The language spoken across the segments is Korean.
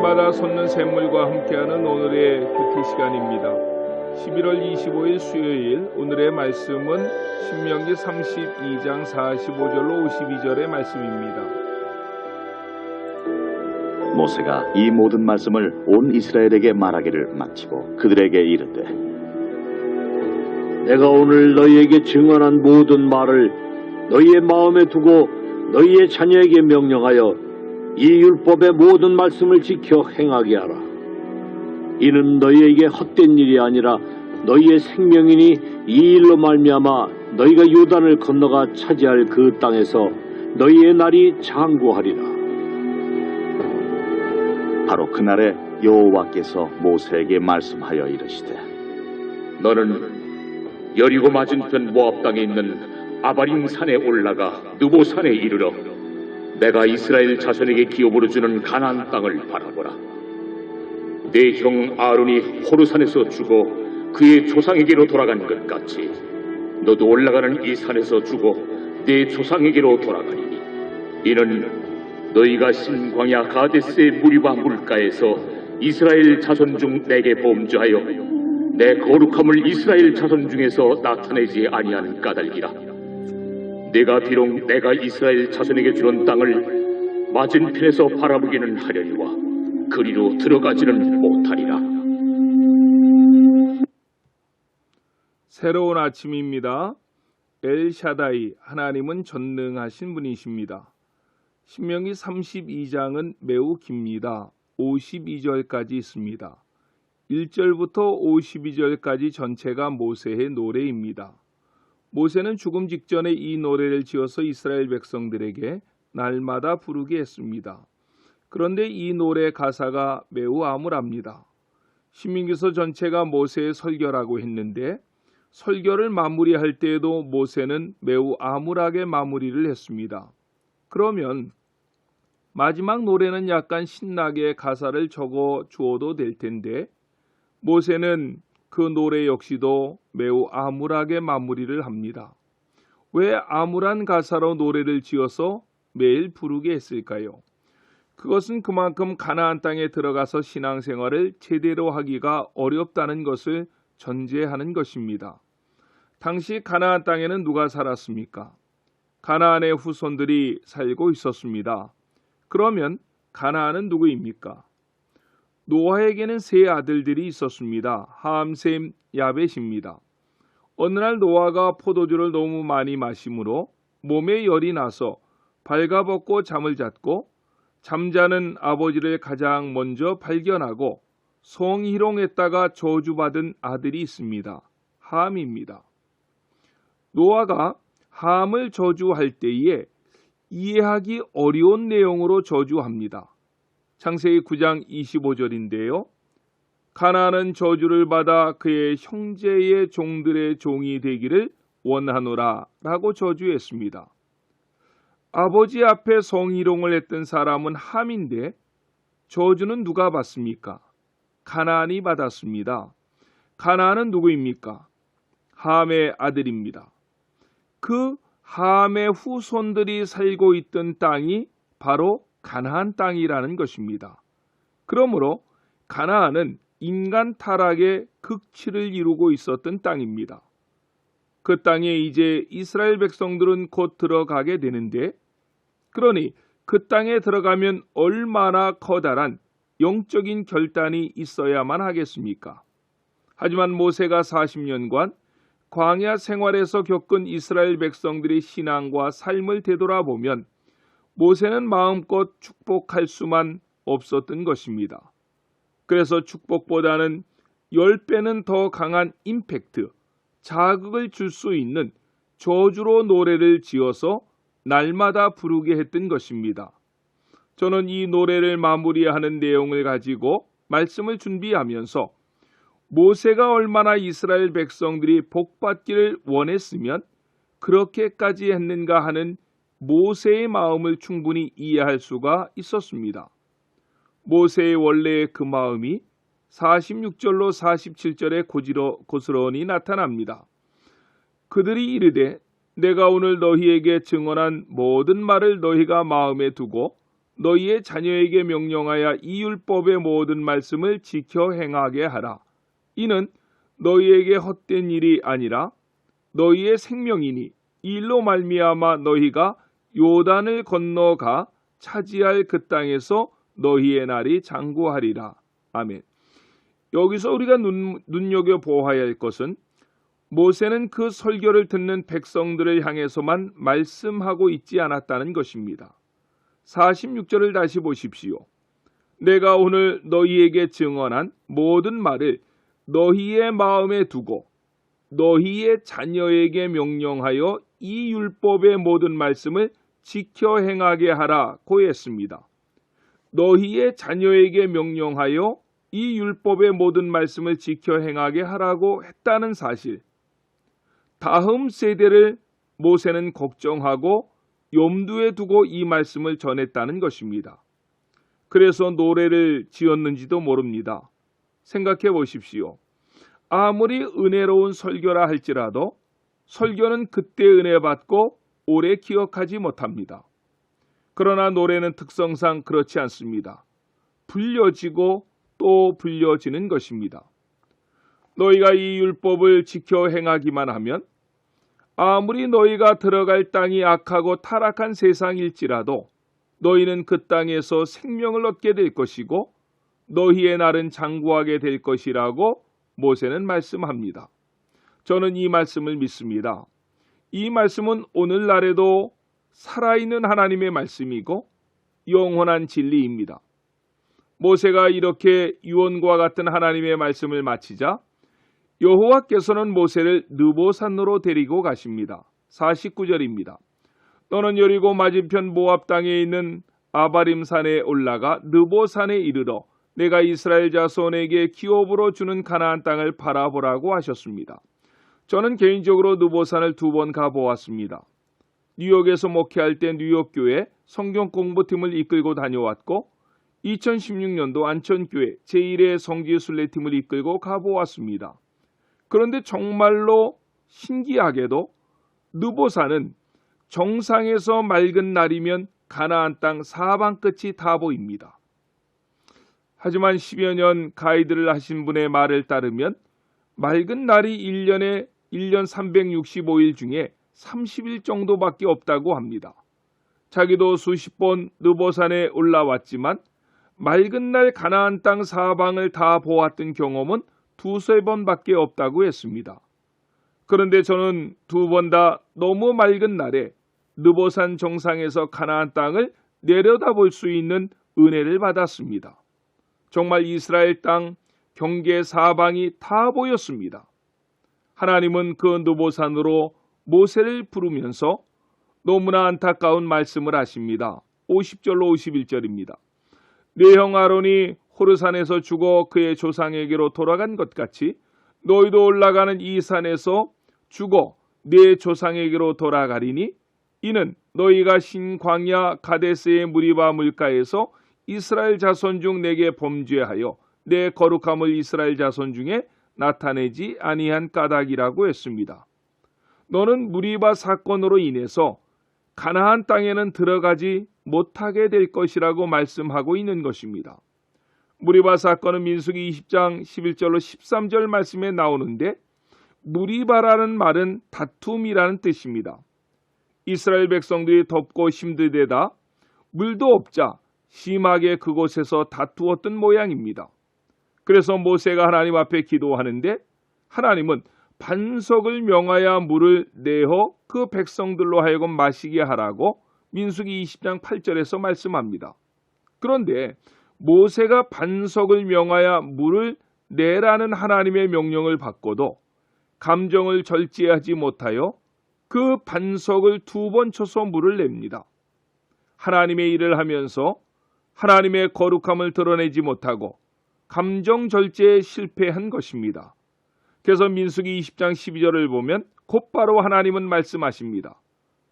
날마다 솟는 샘물과 함께하는 오늘의 큐티 시간입니다. 11월 25일 수요일 오늘의 말씀은 신명기 32장 45절로 52절의 말씀입니다. 모세가 이 모든 말씀을 온 이스라엘에게 말하기를 마치고 그들에게 이르되, 내가 오늘 너희에게 증언한 모든 말을 너희의 마음에 두고 너희의 자녀에게 명령하여 이 율법의 모든 말씀을 지켜 행하게 하라. 이는 너희에게 헛된 일이 아니라 너희의 생명이니 이 일로 말미암아 너희가 요단을 건너가 차지할 그 땅에서 너희의 날이 장구하리라. 바로 그날에 여호와께서 모세에게 말씀하여 이르시되, 너는 여리고 맞은편 모압 땅에 있는 아바림 산에 올라가 느보 산에 이르러 내가 이스라엘 자손에게 기업으로 주는 가나안 땅을 바라보라. 내 형 아론이 호르산에서 죽어 그의 조상에게로 돌아간 것 같이 너도 올라가는 이 산에서 죽어 내 조상에게로 돌아가리니, 이는 너희가 신광야 가데스의 무리바 물가에서 이스라엘 자손 중 내게 범죄하여 내 거룩함을 이스라엘 자손 중에서 나타내지 아니하는 까닭이라. 내가 비록 내가 이스라엘 자손에게 주는 땅을 맞은편에서 바라보기는 하려니와 그리로 들어가지는 못하리라. 새로운 아침입니다. 엘샤다이, 하나님은 전능하신 분이십니다. 신명기 32장은 매우 깁니다. 52절까지 있습니다. 1절부터 52절까지 전체가 모세의 노래입니다. 모세는 죽음 직전에 이 노래를 지어서 이스라엘 백성들에게 날마다 부르게 했습니다. 그런데 이 노래 가사가 매우 암울합니다. 신명기서 전체가 모세의 설교라고 했는데 설교를 마무리할 때에도 모세는 매우 암울하게 마무리를 했습니다. 그러면 마지막 노래는 약간 신나게 가사를 적어 주어도 될 텐데 모세는 그 노래 역시도 매우 암울하게 마무리를 합니다. 왜 암울한 가사로 노래를 지어서 매일 부르게 했을까요? 그것은 그만큼 가나안 땅에 들어가서 신앙생활을 제대로 하기가 어렵다는 것을 전제하는 것입니다. 당시 가나안 땅에는 누가 살았습니까? 가나안의 후손들이 살고 있었습니다. 그러면 가나안은 누구입니까? 노아에게는 세 아들들이 있었습니다. 함, 셈, 야벳입니다. 어느 날 노아가 포도주를 너무 많이 마심으로 몸에 열이 나서 발가벗고 잠을 잤고 잠자는 아버지를 가장 먼저 발견하고 성희롱했다가 저주받은 아들이 있습니다. 함입니다. 노아가 함을 저주할 때에 이해하기 어려운 내용으로 저주합니다. 창세기 9장 25절인데요. 가나안은 저주를 받아 그의 형제의 종들의 종이 되기를 원하노라 라고 저주했습니다. 아버지 앞에 성희롱을 했던 사람은 함인데 저주는 누가 받습니까? 가나안이 받았습니다. 가나안은 누구입니까? 함의 아들입니다. 그 함의 후손들이 살고 있던 땅이 바로 가나안 땅이라는 것입니다. 그러므로 가나안은 인간 타락의 극치를 이루고 있었던 땅입니다. 그 땅에 이제 이스라엘 백성들은 곧 들어가게 되는데, 그러니 그 땅에 들어가면 얼마나 커다란 영적인 결단이 있어야만 하겠습니까? 하지만 모세가 40년간 광야 생활에서 겪은 이스라엘 백성들의 신앙과 삶을 되돌아보면 모세는 마음껏 축복할 수만 없었던 것입니다. 그래서 축복보다는 10배는 더 강한 임팩트, 자극을 줄 수 있는 저주로 노래를 지어서 날마다 부르게 했던 것입니다. 저는 이 노래를 마무리하는 내용을 가지고 말씀을 준비하면서 모세가 얼마나 이스라엘 백성들이 복받기를 원했으면 그렇게까지 했는가 하는 모세의 마음을 충분히 이해할 수가 있었습니다. 모세의 원래의 그 마음이 46절로 47절에 고스란히 나타납니다. 그들이 이르되 내가 오늘 너희에게 증언한 모든 말을 너희가 마음에 두고 너희의 자녀에게 명령하여 이 율법의 모든 말씀을 지켜 행하게 하라. 이는 너희에게 헛된 일이 아니라 너희의 생명이니 이 일로 말미암아 너희가 요단을 건너가 차지할 그 땅에서 너희의 날이 장구하리라. 아멘. 여기서 우리가 눈여겨보아야 할 것은 모세는 그 설교를 듣는 백성들을 향해서만 말씀하고 있지 않았다는 것입니다. 46절을 다시 보십시오. 내가 오늘 너희에게 증언한 모든 말을 너희의 마음에 두고 너희의 자녀에게 명령하여 이 율법의 모든 말씀을 지켜 행하게 하라고 했습니다. 너희의 자녀에게 명령하여 이 율법의 모든 말씀을 지켜 행하게 하라고 했다는 사실, 다음 세대를 모세는 걱정하고 염두에 두고 이 말씀을 전했다는 것입니다. 그래서 노래를 지었는지도 모릅니다. 생각해 보십시오. 아무리 은혜로운 설교라 할지라도 설교는 그때 은혜 받고 오래 기억하지 못합니다. 그러나 노래는 특성상 그렇지 않습니다. 불려지고 또 불려지는 것입니다. 너희가 이 율법을 지켜 행하기만 하면 아무리 너희가 들어갈 땅이 악하고 타락한 세상일지라도 너희는 그 땅에서 생명을 얻게 될 것이고 너희의 날은 장구하게 될 것이라고 모세는 말씀합니다. 저는 이 말씀을 믿습니다. 이 말씀은 오늘날에도 살아있는 하나님의 말씀이고 영원한 진리입니다. 모세가 이렇게 유언과 같은 하나님의 말씀을 마치자 여호와께서는 모세를 느보산으로 데리고 가십니다. 49절입니다. 너는 여리고 맞은편 모압 땅에 있는 아바림 산에 올라가 느보산에 이르러 내가 이스라엘 자손에게 기업으로 주는 가나안 땅을 바라보라고 하셨습니다. 저는 개인적으로 느보산을 2번 가보았습니다. 뉴욕에서 목회할 때 뉴욕교회 성경 공부팀을 이끌고 다녀왔고 2016년도 안천교회 제1회 성지순례팀을 이끌고 가보았습니다. 그런데 정말로 신기하게도 느보산은 정상에서 맑은 날이면 가나안 땅 사방 끝이 다 보입니다. 하지만 10여 년 가이드를 하신 분의 말을 따르면 맑은 날이 1년 365일 중에 30일 정도밖에 없다고 합니다. 자기도 수십 번 느보산에 올라왔지만 맑은 날 가나안 땅 사방을 다 보았던 경험은 2-3번밖에 없다고 했습니다. 그런데 저는 2번 다 너무 맑은 날에 느보산 정상에서 가나안 땅을 내려다볼 수 있는 은혜를 받았습니다. 정말 이스라엘 땅 경계 사방이 다 보였습니다. 하나님은 그 느보산으로 모세를 부르면서 너무나 안타까운 말씀을 하십니다. 50절로 51절입니다. 네 형 아론이 호르산에서 죽어 그의 조상에게로 돌아간 것 같이 너희도 올라가는 이 산에서 죽어 네 조상에게로 돌아가리니 이는 너희가 신광야 가데스의 무리바 물가에서 이스라엘 자손 중 내게 범죄하여 내 거룩함을 이스라엘 자손 중에 나타내지 아니한 까닭이라고 했습니다. 너는 무리바 사건으로 인해서 가나안 땅에는 들어가지 못하게 될 것이라고 말씀하고 있는 것입니다. 무리바 사건은 민수기 20장 11절로 13절 말씀에 나오는데 무리바라는 말은 다툼이라는 뜻입니다. 이스라엘 백성들이 덥고 힘들대다 물도 없자 심하게 그곳에서 다투었던 모양입니다. 그래서 모세가 하나님 앞에 기도하는데 하나님은 반석을 명하여 물을 내어 그 백성들로 하여금 마시게 하라고 민수기 20장 8절에서 말씀합니다. 그런데 모세가 반석을 명하여 물을 내라는 하나님의 명령을 받고도 감정을 절제하지 못하여 그 반석을 2번 쳐서 물을 냅니다. 하나님의 일을 하면서 하나님의 거룩함을 드러내지 못하고 감정 절제에 실패한 것입니다. 그래서 민수기 20장 12절을 보면 곧바로 하나님은 말씀하십니다.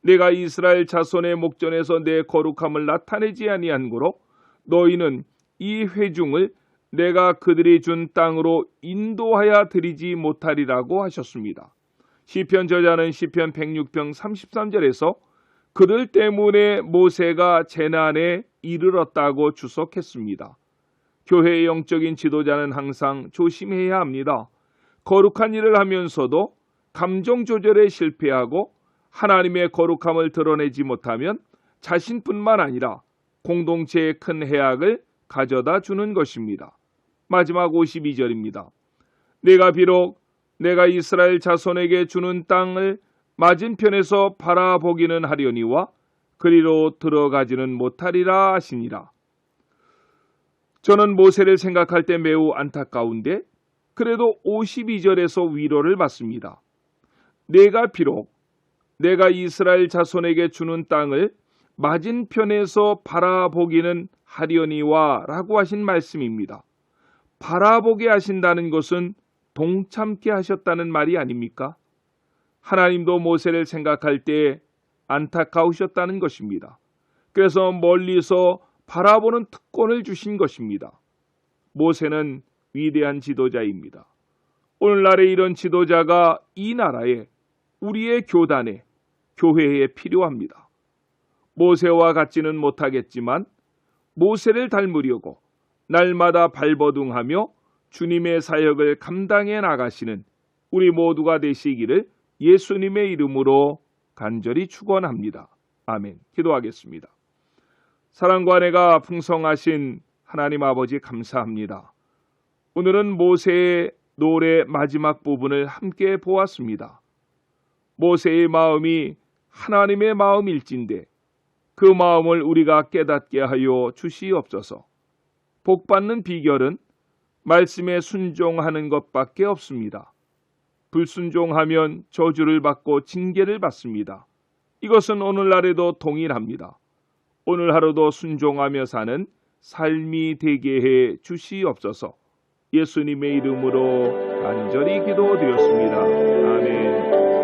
내가 이스라엘 자손의 목전에서 내 거룩함을 나타내지 아니한 고로 너희는 이 회중을 내가 그들이 준 땅으로 인도하여 드리지 못하리라고 하셨습니다. 시편 저자는 시편 106편 33절에서 그들 때문에 모세가 재난에 이르렀다고 주석했습니다. 교회의 영적인 지도자는 항상 조심해야 합니다. 거룩한 일을 하면서도 감정 조절에 실패하고 하나님의 거룩함을 드러내지 못하면 자신뿐만 아니라 공동체에 큰 해악을 가져다 주는 것입니다. 마지막 52절입니다. 내가 이스라엘 자손에게 주는 땅을 맞은편에서 바라보기는 하려니와 그리로 들어가지는 못하리라 하시니라. 저는 모세를 생각할 때 매우 안타까운데 그래도 52절에서 위로를 받습니다. 내가 이스라엘 자손에게 주는 땅을 맞은편에서 바라보기는 하려니와 라고 하신 말씀입니다. 바라보게 하신다는 것은 동참케 하셨다는 말이 아닙니까? 하나님도 모세를 생각할 때 안타까우셨다는 것입니다. 그래서 멀리서 바라보는 특권을 주신 것입니다. 모세는 위대한 지도자입니다. 오늘날에 이런 지도자가 이 나라에, 우리의 교단에, 교회에 필요합니다. 모세와 같지는 못하겠지만 모세를 닮으려고 날마다 발버둥하며 주님의 사역을 감당해 나가시는 우리 모두가 되시기를 예수님의 이름으로 간절히 축원합니다. 아멘. 기도하겠습니다. 사랑과 은혜가 풍성하신 하나님 아버지 감사합니다. 오늘은 모세의 노래 마지막 부분을 함께 보았습니다. 모세의 마음이 하나님의 마음일진데 그 마음을 우리가 깨닫게 하여 주시옵소서. 복받는 비결은 말씀에 순종하는 것밖에 없습니다. 불순종하면 저주를 받고 징계를 받습니다. 이것은 오늘날에도 동일합니다. 오늘 하루도 순종하며 사는 삶이 되게 해 주시옵소서. 예수님의 이름으로 간절히 기도드렸습니다. 아멘.